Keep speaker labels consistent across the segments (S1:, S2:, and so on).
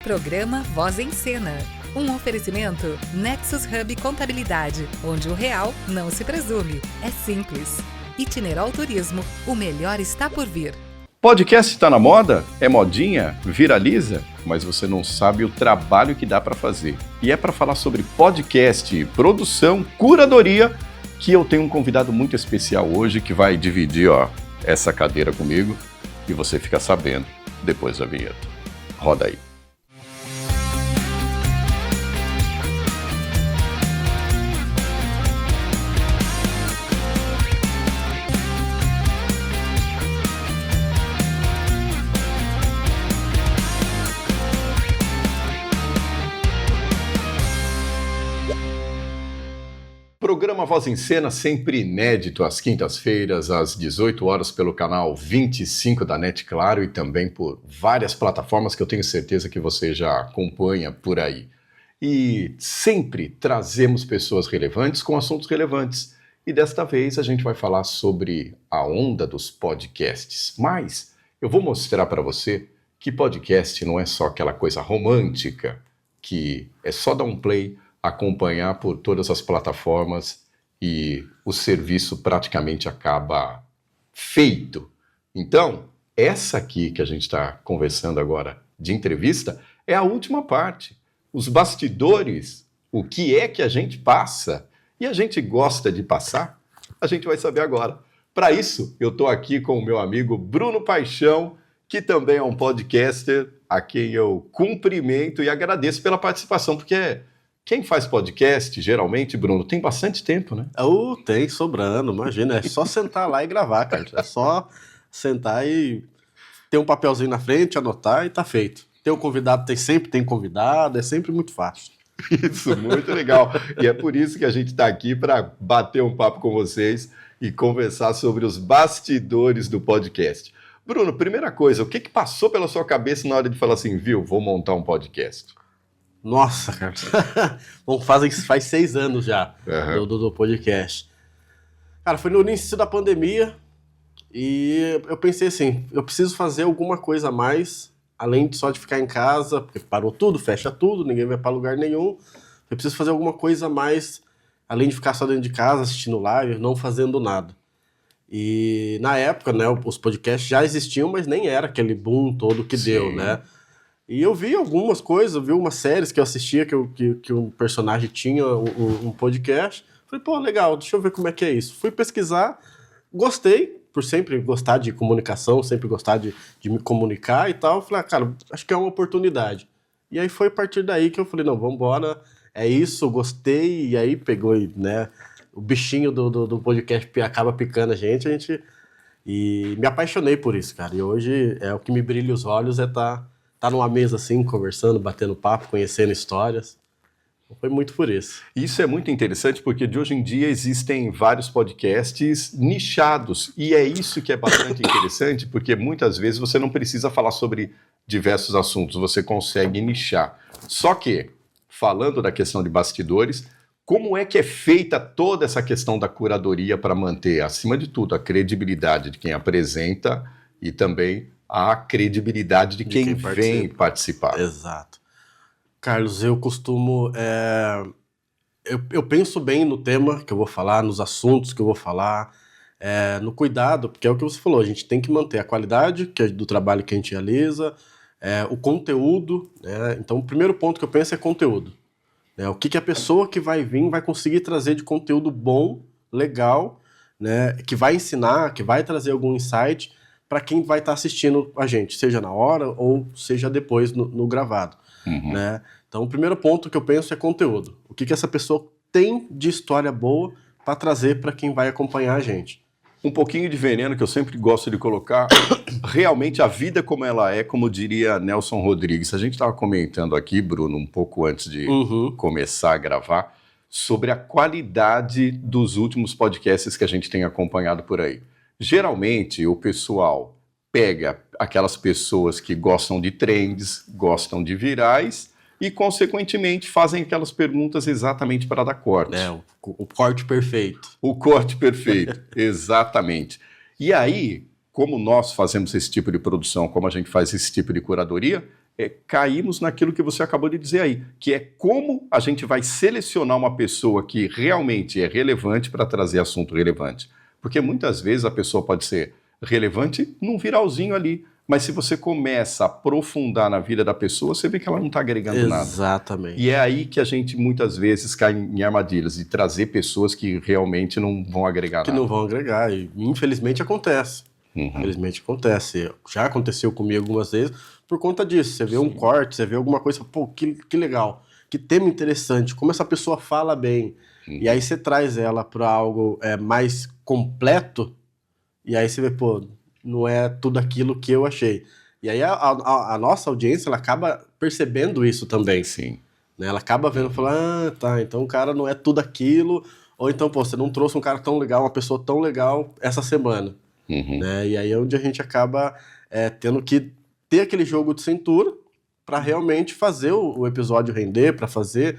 S1: Programa Voz em Cena. Um oferecimento Nexus Hub Contabilidade, onde o real não se presume, é simples. Itineral Turismo, o melhor está por vir.
S2: Podcast está na moda? É modinha? Viraliza? Mas você não sabe o trabalho que dá para fazer. E é para falar sobre podcast, produção, curadoria, que eu tenho um convidado muito especial hoje que vai dividir essa cadeira comigo e você fica sabendo depois da vinheta. Roda aí. Programa Voz em Cena, sempre inédito, às quintas-feiras, às 18 horas, pelo canal 25 da NET Claro e também por várias plataformas que eu tenho certeza que você já acompanha por aí. E sempre trazemos pessoas relevantes com assuntos relevantes. E desta vez a gente vai falar sobre a onda dos podcasts. Mas eu vou mostrar para você que podcast não é só aquela coisa romântica, que é só dar um play, acompanhar por todas as plataformas e o serviço praticamente acaba feito. Então, essa aqui que a gente está conversando agora de entrevista é a última parte. Os bastidores, o que é que a gente passa e a gente gosta de passar, a gente vai saber agora. Para isso, eu estou aqui com o meu amigo Bruno Paixão, que também é um podcaster, a quem eu cumprimento e agradeço pela participação, porque quem faz podcast, geralmente, Bruno, tem bastante tempo, né?
S3: Tem, sobrando, imagina. É só sentar lá e gravar, cara. É só sentar e ter um papelzinho na frente, anotar e tá feito. Ter um convidado, sempre tem convidado, é sempre muito fácil.
S2: Isso, muito legal. E é por isso que a gente está aqui para bater um papo com vocês e conversar sobre os bastidores do podcast. Bruno, primeira coisa, o que passou pela sua cabeça na hora de falar assim, vou montar um podcast?
S3: Nossa, cara. Bom, faz 6 anos já do podcast. Cara, foi no início da pandemia e eu pensei assim, eu preciso fazer alguma coisa a mais, além de só de ficar em casa, porque parou tudo, fecha tudo, ninguém vai para lugar nenhum. Eu preciso fazer alguma coisa a mais, além de ficar só dentro de casa, assistindo live, não fazendo nada. E na época, né, os podcasts já existiam, mas nem era aquele boom todo que deu, né? E eu vi algumas coisas, eu vi umas séries que eu assistia que um personagem tinha um podcast. Falei, pô, legal, deixa eu ver como é que é isso. Fui pesquisar, gostei, por sempre gostar de comunicação, sempre gostar de me comunicar e tal. Falei, cara, acho que é uma oportunidade. E aí foi a partir daí que eu falei, não, vambora, é isso, gostei. E aí pegou, né, o bichinho do podcast acaba picando a gente. E me apaixonei por isso, cara. E hoje o que me brilha os olhos é tá numa mesa assim, conversando, batendo papo, conhecendo histórias. Foi muito por isso.
S2: Isso é muito interessante porque de hoje em dia existem vários podcasts nichados e é isso que é bastante interessante porque muitas vezes você não precisa falar sobre diversos assuntos, você consegue nichar. Só que, falando da questão de bastidores, como é que é feita toda essa questão da curadoria para manter, acima de tudo, a credibilidade de quem apresenta e também a credibilidade de quem vem participar.
S3: Exato. Carlos, eu costumo... Eu penso bem no tema que eu vou falar, nos assuntos que eu vou falar, no cuidado, porque é o que você falou, a gente tem que manter a qualidade do trabalho que a gente realiza, o conteúdo, né? Então o primeiro ponto que eu penso é conteúdo. Né? O que a pessoa que vai vir vai conseguir trazer de conteúdo bom, legal, né? Que vai ensinar, que vai trazer algum insight para quem vai estar assistindo a gente, seja na hora ou seja depois no gravado. Né? Então, o primeiro ponto que eu penso é conteúdo. O que essa pessoa tem de história boa para trazer para quem vai acompanhar a gente.
S2: Um pouquinho de veneno que eu sempre gosto de colocar, realmente a vida como ela é, como diria Nelson Rodrigues. A gente estava comentando aqui, Bruno, um pouco antes de começar a gravar, sobre a qualidade dos últimos podcasts que a gente tem acompanhado por aí. Geralmente, o pessoal pega aquelas pessoas que gostam de trends, gostam de virais e, consequentemente, fazem aquelas perguntas exatamente para dar corte.
S3: O corte perfeito.
S2: O corte perfeito, exatamente. E aí, como nós fazemos esse tipo de produção, como a gente faz esse tipo de curadoria, caímos naquilo que você acabou de dizer aí, que é como a gente vai selecionar uma pessoa que realmente é relevante para trazer assunto relevante. Porque muitas vezes a pessoa pode ser relevante num viralzinho ali, mas se você começa a aprofundar na vida da pessoa, você vê que ela não está agregando nada.
S3: Exatamente.
S2: E é aí que a gente muitas vezes cai em armadilhas, de trazer pessoas que realmente não vão agregar nada.
S3: Que não vão agregar, e infelizmente acontece. Infelizmente acontece. Já aconteceu comigo algumas vezes por conta disso. Você vê um corte, você vê alguma coisa, pô, que legal, que tema interessante, como essa pessoa fala bem. E aí você traz ela para algo mais completo, e aí você vê, pô, não é tudo aquilo que eu achei. E aí a nossa audiência, ela acaba percebendo isso também.
S2: Sim.
S3: Né? Ela acaba vendo e fala, tá, então o cara não é tudo aquilo, ou então, pô, você não trouxe um cara tão legal, uma pessoa tão legal essa semana. Né? E aí é onde a gente acaba tendo que ter aquele jogo de cintura para realmente fazer o episódio render, para fazer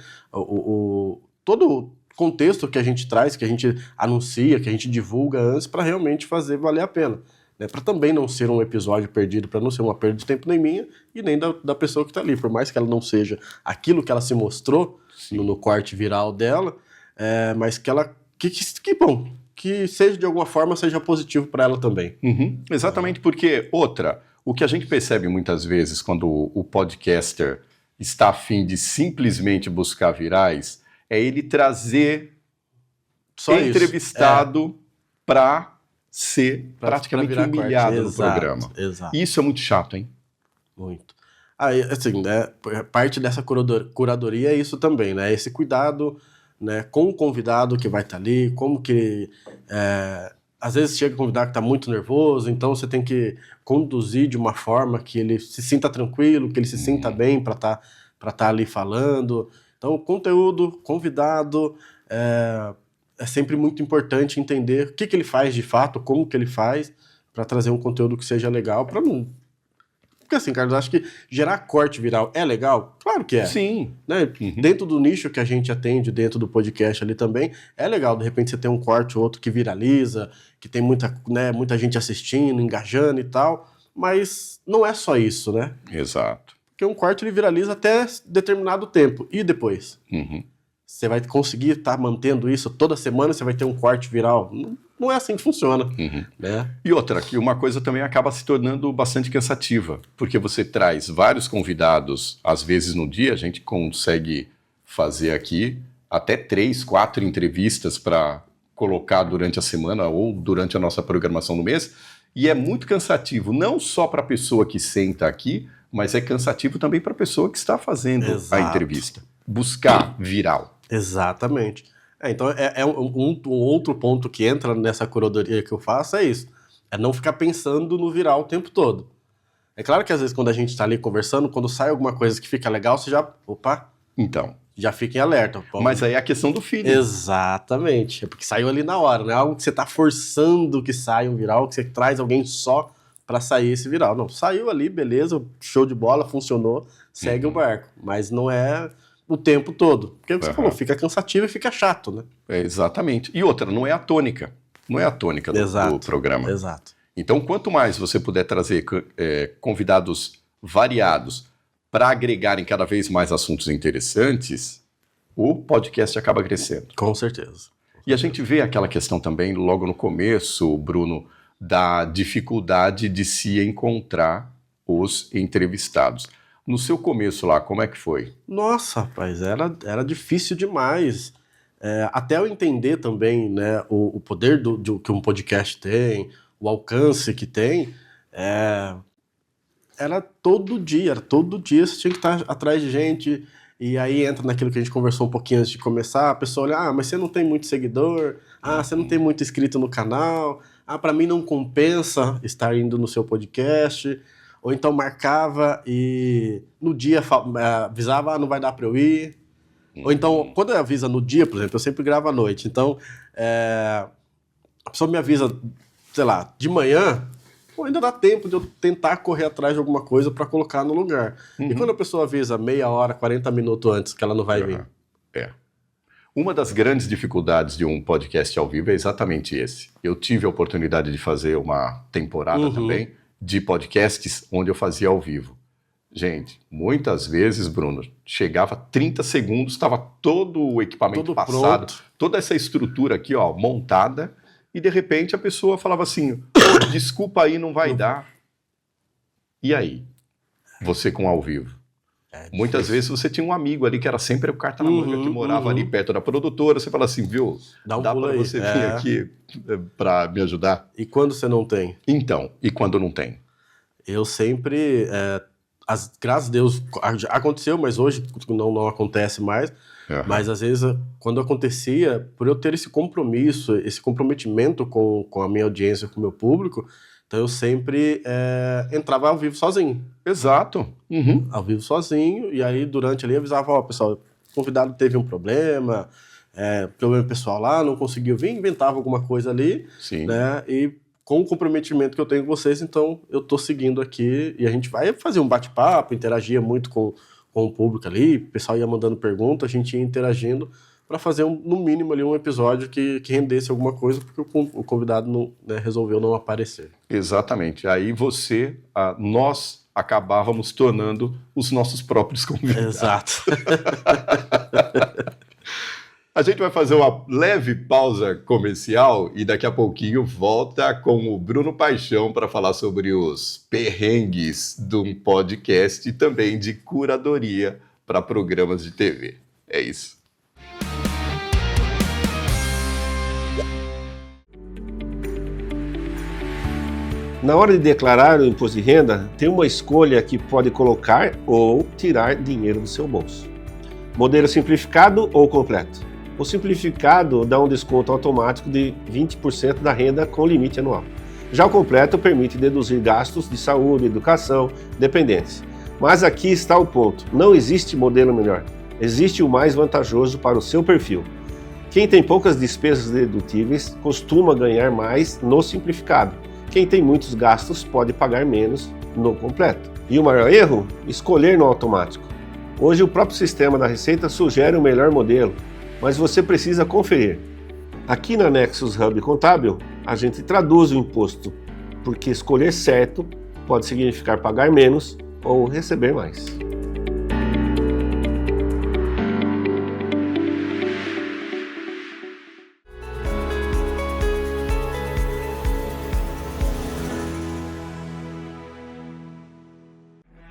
S3: todo o contexto que a gente traz, que a gente anuncia, que a gente divulga antes, para realmente fazer valer a pena. Né? Para também não ser um episódio perdido, para não ser uma perda de tempo nem minha e nem da pessoa que está ali. Por mais que ela não seja aquilo que ela se mostrou no corte viral dela, mas que ela... Que bom, que seja de alguma forma, seja positivo para ela também.
S2: Exatamente, porque o que a gente percebe muitas vezes quando o podcaster está a fim de simplesmente buscar virais, é ele trazer
S3: só
S2: entrevistado para ser praticamente humilhado no programa.
S3: Exato.
S2: Isso é muito chato, hein?
S3: Muito. Aí, assim, né, parte dessa curadoria é isso também, né? Esse cuidado, né, com o convidado que vai estar ali, como que... às vezes chega um convidado que está muito nervoso, então você tem que conduzir de uma forma que ele se sinta tranquilo, que ele se sinta bem para tá ali falando. Então, o conteúdo, convidado, é sempre muito importante entender o que ele faz de fato, como que ele faz, para trazer um conteúdo que seja legal, para não... Porque assim, Carlos, acho que gerar corte viral é legal? Claro que é.
S2: Sim.
S3: Né? Dentro do nicho que a gente atende, dentro do podcast ali também, é legal. De repente você tem um corte ou outro que viraliza, que tem muita gente assistindo, engajando e tal, mas não é só isso, né?
S2: Exato.
S3: Porque um corte ele viraliza até determinado tempo. E depois? Você vai conseguir estar mantendo isso toda semana, você vai ter um corte viral? Não é assim que funciona. Né?
S2: E outra, que uma coisa também acaba se tornando bastante cansativa, porque você traz vários convidados, às vezes no dia, a gente consegue fazer aqui até 3, 4 entrevistas para colocar durante a semana ou durante a nossa programação do mês, e é muito cansativo, não só para a pessoa que senta aqui, mas é cansativo também para a pessoa que está fazendo a entrevista. Buscar viral.
S3: Exatamente. Então, um outro ponto que entra nessa curadoria que eu faço é isso. É não ficar pensando no viral o tempo todo. É claro que às vezes quando a gente está ali conversando, quando sai alguma coisa que fica legal, você já... Opa!
S2: Então.
S3: Já fica em alerta.
S2: Mas aí é a questão do feed.
S3: Exatamente. É porque saiu ali na hora, não é algo que você está forçando que saia um viral, que você traz alguém só para sair esse viral. Não, saiu ali, beleza, show de bola, funcionou, segue o barco. Mas não é... o tempo todo. Porque você falou, fica cansativo e fica chato, né?
S2: Exatamente. E outra, não é a tônica. Não é a tônica do programa.
S3: Exato.
S2: Então, quanto mais você puder trazer convidados variados para agregarem cada vez mais assuntos interessantes, o podcast acaba crescendo.
S3: Com certeza.
S2: E a gente vê aquela questão também, logo no começo, Bruno, da dificuldade de se encontrar os entrevistados. No seu começo lá, como é que foi?
S3: Nossa, rapaz, era difícil demais. Até eu entender também, né, o poder que um podcast tem, o alcance que tem, era todo dia você tinha que estar atrás de gente, e aí entra naquilo que a gente conversou um pouquinho antes de começar, a pessoa olha, mas você não tem muito seguidor, você não tem muito inscrito no canal, para mim não compensa estar indo no seu podcast... Ou então marcava e no dia avisava, não vai dar para eu ir. Ou então, quando avisa no dia, por exemplo, eu sempre gravo à noite. Então, a pessoa me avisa, sei lá, de manhã, ainda dá tempo de eu tentar correr atrás de alguma coisa para colocar no lugar. E quando a pessoa avisa meia hora, 40 minutos antes que ela não vai vir?
S2: Uma das grandes dificuldades de um podcast ao vivo é exatamente esse. Eu tive a oportunidade de fazer uma temporada também, de podcasts onde eu fazia ao vivo. Gente, muitas vezes, Bruno, chegava 30 segundos, estava todo o equipamento
S3: Tudo
S2: passado,
S3: pronto.
S2: toda essa estrutura aqui, ó, montada, e de repente a pessoa falava assim, desculpa aí, não vai dar. E aí? Você com ao vivo? Muitas vezes você tinha um amigo ali que era sempre o carta na manga, que morava ali perto da produtora, você fala assim, viu, dá para você vir aqui para me ajudar?
S3: E quando você não tem?
S2: Então, e quando não tem?
S3: Eu sempre, graças a Deus, aconteceu, mas hoje não acontece mais. Mas às vezes, quando acontecia, por eu ter esse compromisso, esse comprometimento com a minha audiência, com o meu público, então eu sempre entrava ao vivo sozinho.
S2: Exato.
S3: Ao vivo sozinho, e aí durante ali eu avisava, ó, pessoal, o convidado teve um problema pessoal lá, não conseguiu vir, inventava alguma coisa ali.
S2: Sim.
S3: Né, e com o comprometimento que eu tenho com vocês, então eu tô seguindo aqui, e a gente vai fazer um bate-papo, interagia muito com o público ali, o pessoal ia mandando perguntas, a gente ia interagindo, para fazer no mínimo ali um episódio que rendesse alguma coisa, porque o convidado resolveu não aparecer.
S2: Exatamente. Aí nós acabávamos tornando os nossos próprios convidados.
S3: Exato.
S2: A gente vai fazer uma leve pausa comercial e daqui a pouquinho volta com o Bruno Paixão para falar sobre os perrengues de um podcast e também de curadoria para programas de TV. É isso.
S4: Na hora de declarar o imposto de renda, tem uma escolha que pode colocar ou tirar dinheiro do seu bolso. Modelo simplificado ou completo? O simplificado dá um desconto automático de 20% da renda com limite anual. Já o completo permite deduzir gastos de saúde, educação, dependentes. Mas aqui está o ponto, não existe modelo melhor, existe o mais vantajoso para o seu perfil. Quem tem poucas despesas dedutíveis costuma ganhar mais no simplificado. Quem tem muitos gastos pode pagar menos no completo. E o maior erro? Escolher no automático. Hoje o próprio sistema da Receita sugere o melhor modelo, mas você precisa conferir. Aqui na Nexus Hub Contábil, a gente traduz o imposto, porque escolher certo pode significar pagar menos ou receber mais.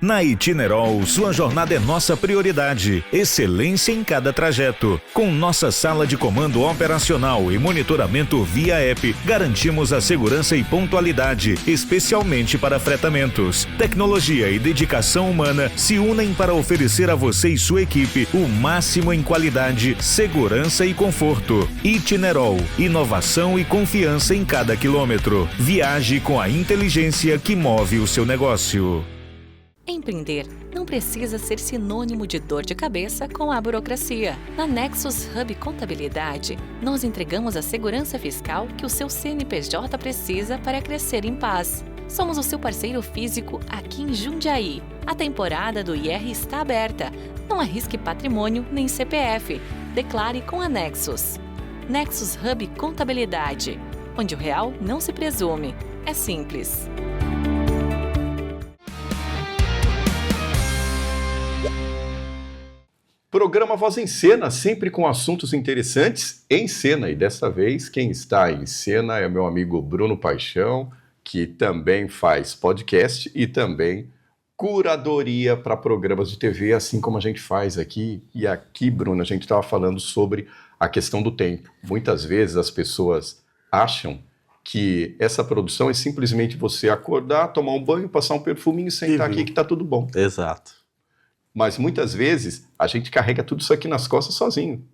S5: Na Itinerol, sua jornada é nossa prioridade. Excelência em cada trajeto. Com nossa sala de comando operacional e monitoramento via app, garantimos a segurança e pontualidade, especialmente para fretamentos. Tecnologia e dedicação humana se unem para oferecer a você e sua equipe o máximo em qualidade, segurança e conforto. Itinerol, inovação e confiança em cada quilômetro. Viaje com a inteligência que move o seu negócio.
S6: Empreender não precisa ser sinônimo de dor de cabeça com a burocracia. Na Nexus Hub Contabilidade, nós entregamos a segurança fiscal que o seu CNPJ precisa para crescer em paz. Somos o seu parceiro físico aqui em Jundiaí. A temporada do IR está aberta. Não arrisque patrimônio nem CPF. Declare com a Nexus. Nexus Hub Contabilidade, onde o real não se presume. É simples.
S2: Programa Voz em Cena, sempre com assuntos interessantes em cena. E dessa vez, quem está em cena é meu amigo Bruno Paixão, que também faz podcast e também curadoria para programas de TV, assim como a gente faz aqui. E aqui, Bruno, a gente estava falando sobre a questão do tempo. Muitas vezes as pessoas acham que essa produção é simplesmente você acordar, tomar um banho, passar um perfuminho e sentar aqui que está tudo bom.
S3: Exato.
S2: Mas muitas vezes a gente carrega tudo isso aqui nas costas sozinho.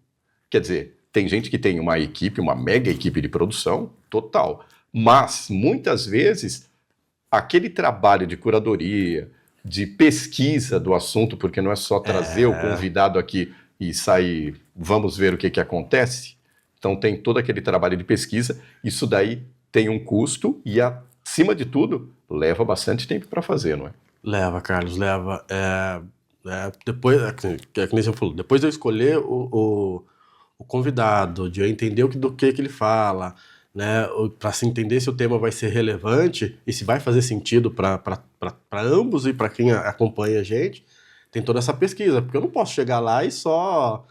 S2: Quer dizer, tem gente que tem uma equipe, uma mega equipe de produção, total. Mas muitas vezes aquele trabalho de curadoria, de pesquisa do assunto, porque não é só trazer o convidado aqui e sair, vamos ver o que acontece. Então tem todo aquele trabalho de pesquisa, isso daí tem um custo e, acima de tudo, leva bastante tempo para fazer, não é?
S3: Leva, Carlos, leva. Depois, que nem você falou, depois de eu escolher o convidado, de eu entender do que ele fala, né, para se entender se o tema vai ser relevante e se vai fazer sentido para ambos e para quem acompanha a gente, tem toda essa pesquisa, porque eu não posso chegar lá e só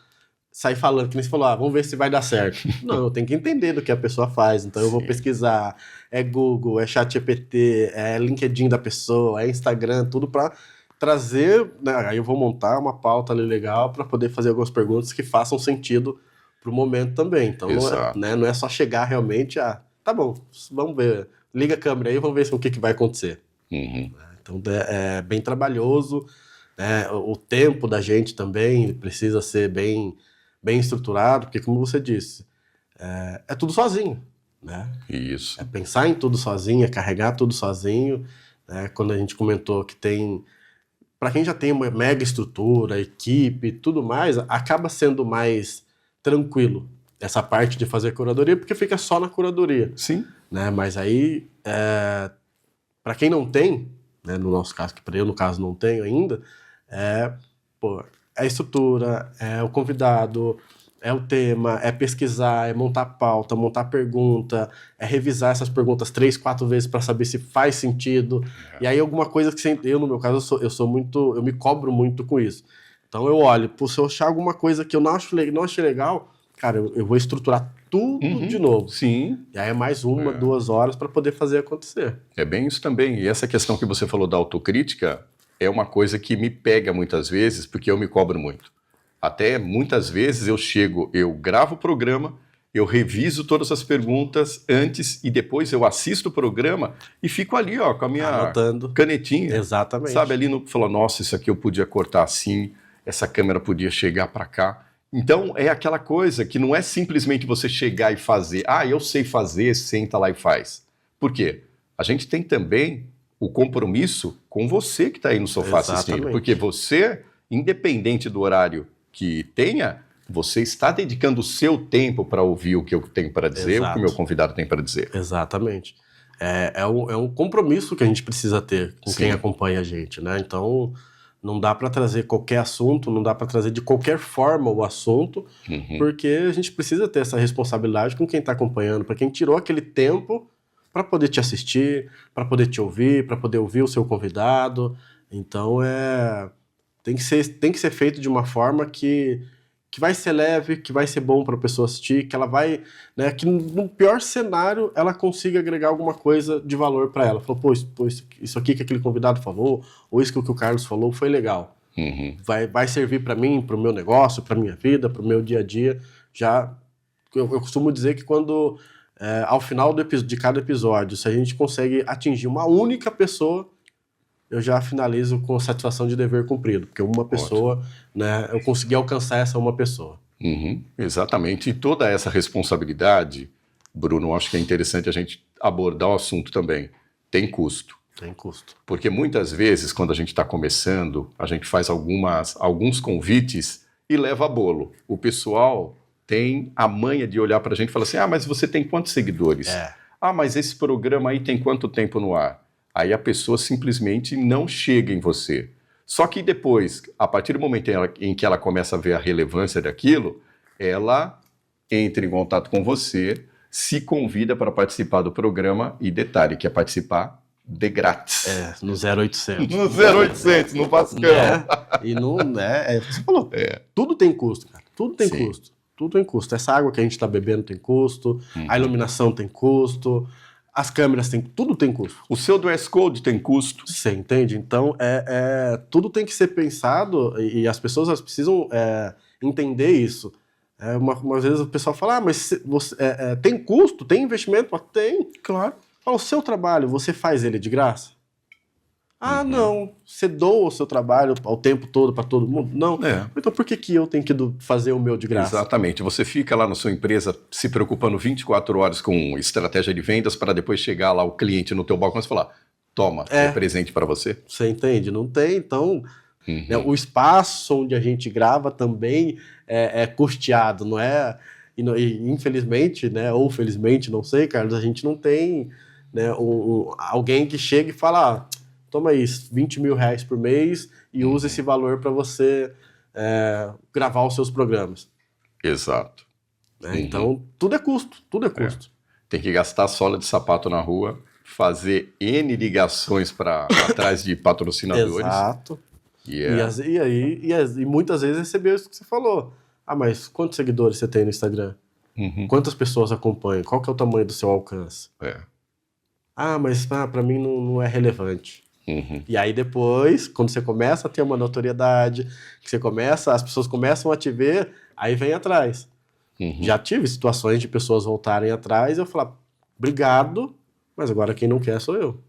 S3: sair falando, que nem você falou, vamos ver se vai dar certo. Não, eu tenho que entender do que a pessoa faz, então eu vou pesquisar, é Google, é ChatGPT, é LinkedIn da pessoa, é Instagram, tudo para trazer, né, aí eu vou montar uma pauta ali legal para poder fazer algumas perguntas que façam sentido pro momento também. Então não é só chegar realmente tá bom, vamos ver, liga a câmera aí, vamos ver o que vai acontecer. Então é bem trabalhoso, né? O tempo da gente também precisa ser bem estruturado, porque como você disse, é tudo sozinho, né?
S2: Isso.
S3: É pensar em tudo sozinho, é carregar tudo sozinho, né? Quando a gente comentou que para quem já tem uma mega estrutura, equipe e tudo mais, acaba sendo mais tranquilo essa parte de fazer curadoria, porque fica só na curadoria.
S2: Sim.
S3: Né? Mas aí, para quem não tem, né, no nosso caso, que para eu, no caso, não tenho ainda, é a estrutura, é o convidado, é o tema, é pesquisar, é montar pauta, montar pergunta, é revisar essas perguntas 3, 4 vezes para saber se faz sentido. E aí alguma coisa que eu, no meu caso, eu me cobro muito com isso. Então eu olho, se eu achar alguma coisa que eu não achei legal, cara, eu vou estruturar tudo de novo.
S2: Sim.
S3: E aí é mais 1, 2 horas para poder fazer acontecer.
S2: É bem isso também. E essa questão que você falou da autocrítica é uma coisa que me pega muitas vezes, porque eu me cobro muito. Até muitas vezes eu gravo o programa, eu reviso todas as perguntas antes e depois eu assisto o programa e fico ali, com a minha canetinha.
S3: Exatamente.
S2: Sabe, ali falou, nossa, isso aqui eu podia cortar assim, essa câmera podia chegar para cá. Então é aquela coisa que não é simplesmente você chegar e fazer, eu sei fazer, senta lá e faz. Por quê? A gente tem também o compromisso com você que está aí no sofá assistindo, porque você, independente do horário que tenha, você está dedicando o seu tempo para ouvir o que eu tenho para dizer, o que o meu convidado tem para dizer.
S3: Exatamente. É um compromisso que a gente precisa ter com quem acompanha a gente, né? Então, não dá para trazer qualquer assunto, não dá para trazer de qualquer forma o assunto, porque a gente precisa ter essa responsabilidade com quem está acompanhando, para quem tirou aquele tempo para poder te assistir, para poder te ouvir, para poder ouvir o seu convidado. Então, tem que ser feito de uma forma que vai ser leve, que vai ser bom para a pessoa assistir, que ela vai, né, que no pior cenário ela consiga agregar alguma coisa de valor para ela. Falou, isso aqui que aquele convidado falou, ou isso que o Carlos falou foi legal. Vai servir para mim, para o meu negócio, para minha vida, para o meu dia a dia. Eu costumo dizer que quando, ao final de cada episódio, se a gente consegue atingir uma única pessoa, eu já finalizo com satisfação de dever cumprido, porque uma pessoa, né, eu consegui alcançar essa uma pessoa.
S2: Exatamente. E toda essa responsabilidade, Bruno, acho que é interessante a gente abordar o assunto também. Tem custo.
S3: Tem custo.
S2: Porque muitas vezes, quando a gente está começando, a gente faz alguns convites e leva bolo. O pessoal tem a manha de olhar para a gente e falar assim, mas você tem quantos seguidores? Mas esse programa aí tem quanto tempo no ar? Aí a pessoa simplesmente não chega em você. Só que depois, a partir do momento em que ela começa a ver a relevância daquilo, ela entra em contato com você, se convida para participar do programa e detalhe, que é participar de grátis.
S3: No 0800.
S2: No 0800, no Pascão.
S3: E não você falou, tudo tem custo, cara. Tudo tem custo. Tudo tem custo. Essa água que a gente está bebendo tem custo, a iluminação tem custo, as câmeras tudo tem custo. O seu dress code tem custo. Você entende? Então, tudo tem que ser pensado e as pessoas precisam entender isso. Umas vezes o pessoal fala, mas tem custo, tem investimento? Tem, claro. O seu trabalho, você faz ele de graça? Não, você doa o seu trabalho o tempo todo para todo mundo? Não. Então por que eu tenho que fazer o meu de graça?
S2: Exatamente. Você fica lá na sua empresa se preocupando 24 horas com estratégia de vendas para depois chegar lá o cliente no teu balcão e falar, toma, é presente para você.
S3: Você entende? Não tem, então... o espaço onde a gente grava também é custeado, não é? E infelizmente, né, ou felizmente, não sei, Carlos, a gente não tem, né, alguém que chega e fala... toma aí, 20 mil reais por mês e usa esse valor para você gravar os seus programas.
S2: Exato.
S3: Então, tudo é custo, tudo é custo.
S2: tem que gastar sola de sapato na rua, fazer N ligações para atrás de patrocinadores.
S3: Exato.
S2: Yeah.
S3: E muitas vezes recebeu isso que você falou. Ah, mas quantos seguidores você tem no Instagram? Quantas pessoas acompanham? Qual que é o tamanho do seu alcance? Ah, mas pra mim não é relevante. E aí depois, quando você começa a ter uma notoriedade, que as pessoas começam a te ver, aí vem atrás. Já tive situações de pessoas voltarem atrás e eu falar, obrigado, mas agora quem não quer sou eu.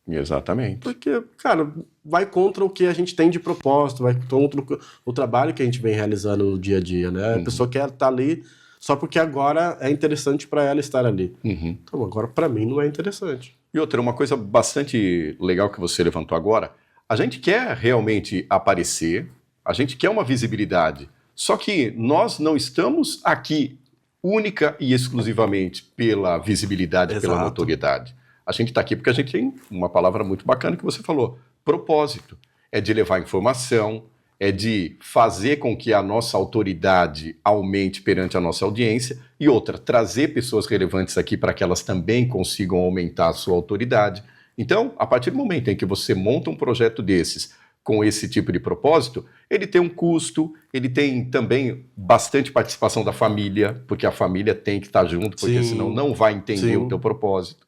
S2: Exatamente.
S3: Porque, cara, vai contra o que a gente tem de propósito, vai contra o trabalho que a gente vem realizando no dia a dia, né? A pessoa quer estar ali só porque agora é interessante para ela estar ali. Então, agora, para mim, não é interessante.
S2: E outra, uma coisa bastante legal que você levantou agora, a gente quer realmente aparecer, a gente quer uma visibilidade, só que nós não estamos aqui única e exclusivamente pela visibilidade,
S3: Exato.
S2: Pela notoriedade. A gente está aqui porque a gente tem uma palavra muito bacana que você falou, propósito. É de levar informação, é de fazer com que a nossa autoridade aumente perante a nossa audiência e outra, trazer pessoas relevantes aqui para que elas também consigam aumentar a sua autoridade. Então, a partir do momento em que você monta um projeto desses com esse tipo de propósito, ele tem um custo, ele tem também bastante participação da família, porque a família tem que estar junto, porque senão não vai entender o teu propósito.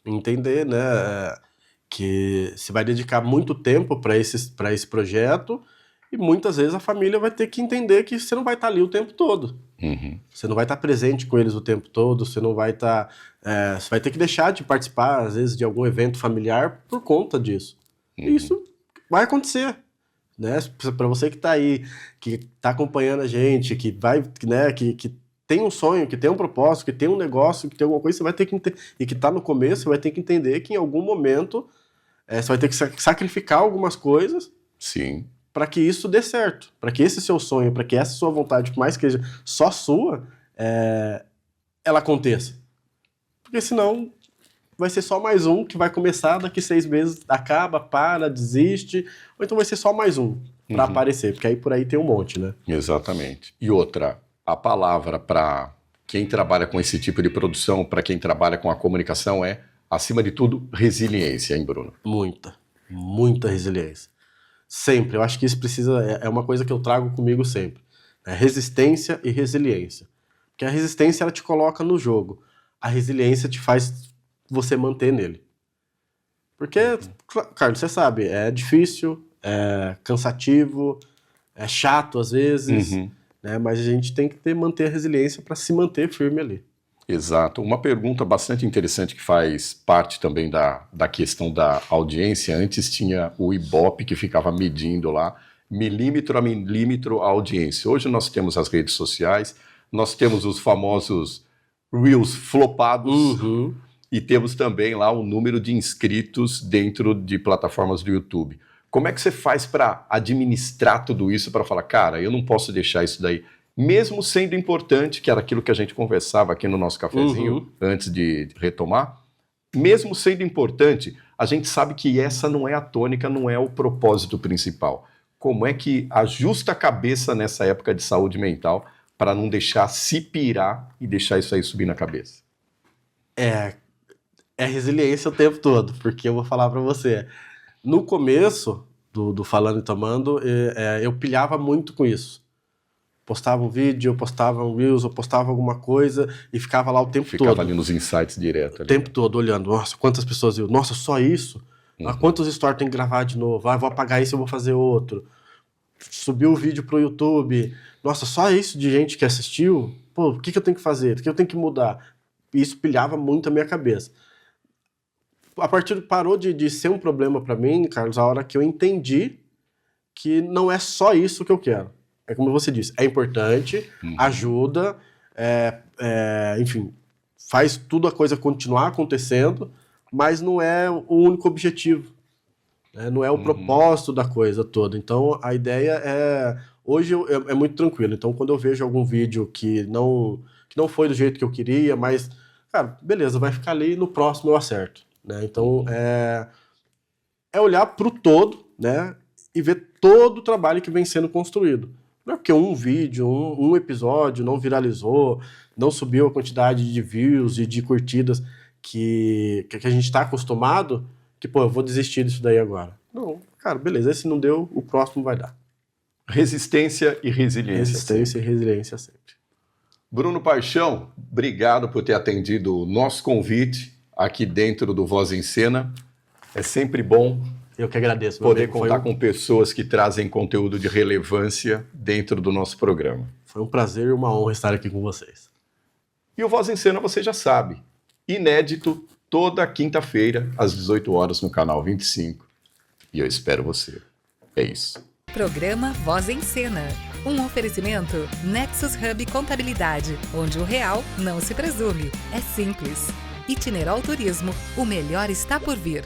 S3: Entender, né, que você vai dedicar muito tempo para esse projeto e muitas vezes a família vai ter que entender que você não vai estar ali o tempo todo. Você não vai estar presente com eles o tempo todo, você não vai estar... você vai ter que deixar de participar, às vezes, de algum evento familiar por conta disso. E isso vai acontecer, né? Para você que está aí, que está acompanhando a gente, que vai, né, que tem um sonho, que tem um propósito, que tem um negócio, que tem alguma coisa, você vai ter que e que está no começo, você vai ter que entender que em algum momento você vai ter que sacrificar algumas coisas para que isso dê certo, para que esse seu sonho, para que essa sua vontade, por mais que seja só sua, ela aconteça. Porque senão vai ser só mais um que vai começar daqui 6 meses, acaba, para, desiste, ou então vai ser só mais um para aparecer, porque aí por aí tem um monte, né?
S2: Exatamente. E outra, a palavra para quem trabalha com esse tipo de produção, para quem trabalha com a comunicação é, acima de tudo, resiliência, hein, Bruno?
S3: Muita resiliência. Sempre, eu acho que isso é uma coisa que eu trago comigo sempre. Resistência e resiliência. Porque a resistência, ela te coloca no jogo. A resiliência te faz você manter nele. Porque, Carlos, você sabe, é difícil, é cansativo, é chato às vezes, né? Mas a gente tem que manter a resiliência para se manter firme ali.
S2: Exato. Uma pergunta bastante interessante que faz parte também da questão da audiência. Antes tinha o Ibope que ficava medindo lá, milímetro a milímetro a audiência. Hoje nós temos as redes sociais, nós temos os famosos Reels flopados e temos também lá o número de inscritos dentro de plataformas do YouTube. Como é que você faz para administrar tudo isso, para falar, cara, eu não posso deixar isso daí, mesmo sendo importante, que era aquilo que a gente conversava aqui no nosso cafezinho, antes de retomar, mesmo sendo importante, a gente sabe que essa não é a tônica, não é o propósito principal. Como é que ajusta a cabeça nessa época de saúde mental para não deixar se pirar e deixar isso aí subir na cabeça?
S3: É resiliência o tempo todo, porque eu vou falar para você, no começo do Falando e Tomando, eu pilhava muito com isso. Postava um vídeo, eu postava um Reels, eu postava alguma coisa e ficava lá o tempo todo.
S2: Ficava ali nos insights direto.
S3: O tempo todo, olhando. Nossa, quantas pessoas viu? Nossa, só isso? Quantos stories tem que gravar de novo? Vou apagar isso e vou fazer outro. Subiu o vídeo pro YouTube. Nossa, só isso de gente que assistiu? Pô, o que eu tenho que fazer? O que eu tenho que mudar? E isso pilhava muito a minha cabeça. A partir parou de ser um problema para mim, Carlos, a hora que eu entendi que não é só isso que eu quero. É como você disse, é importante, ajuda, enfim, faz tudo a coisa continuar acontecendo, mas não é o único objetivo, né? Não é o propósito da coisa toda. Então, a ideia hoje é muito tranquilo. Então, quando eu vejo algum vídeo que não foi do jeito que eu queria, mas, cara, beleza, vai ficar ali, no próximo eu acerto, né? Então, é olhar para o todo, né? E ver todo o trabalho que vem sendo construído. Não é porque um vídeo, um episódio não viralizou, não subiu a quantidade de views e de curtidas que a gente está acostumado, que, pô, eu vou desistir disso daí agora. Não, cara, beleza, esse não deu, o próximo vai dar.
S2: Resistência e resiliência.
S3: Resistência e resiliência sempre.
S2: Bruno Paixão, obrigado por ter atendido o nosso convite aqui dentro do Voz em Cena. É sempre bom
S3: eu que agradeço,
S2: poder contar com pessoas que trazem conteúdo de relevância dentro do nosso programa.
S3: Foi um prazer e uma honra estar aqui com vocês.
S2: E o Voz em Cena você já sabe, inédito toda quinta-feira às 18 horas no canal 25. E eu espero você. É isso.
S1: Programa Voz em Cena. Um oferecimento Nexus Hub Contabilidade, onde o real não se presume. É simples. Itineral Turismo, o melhor está por vir.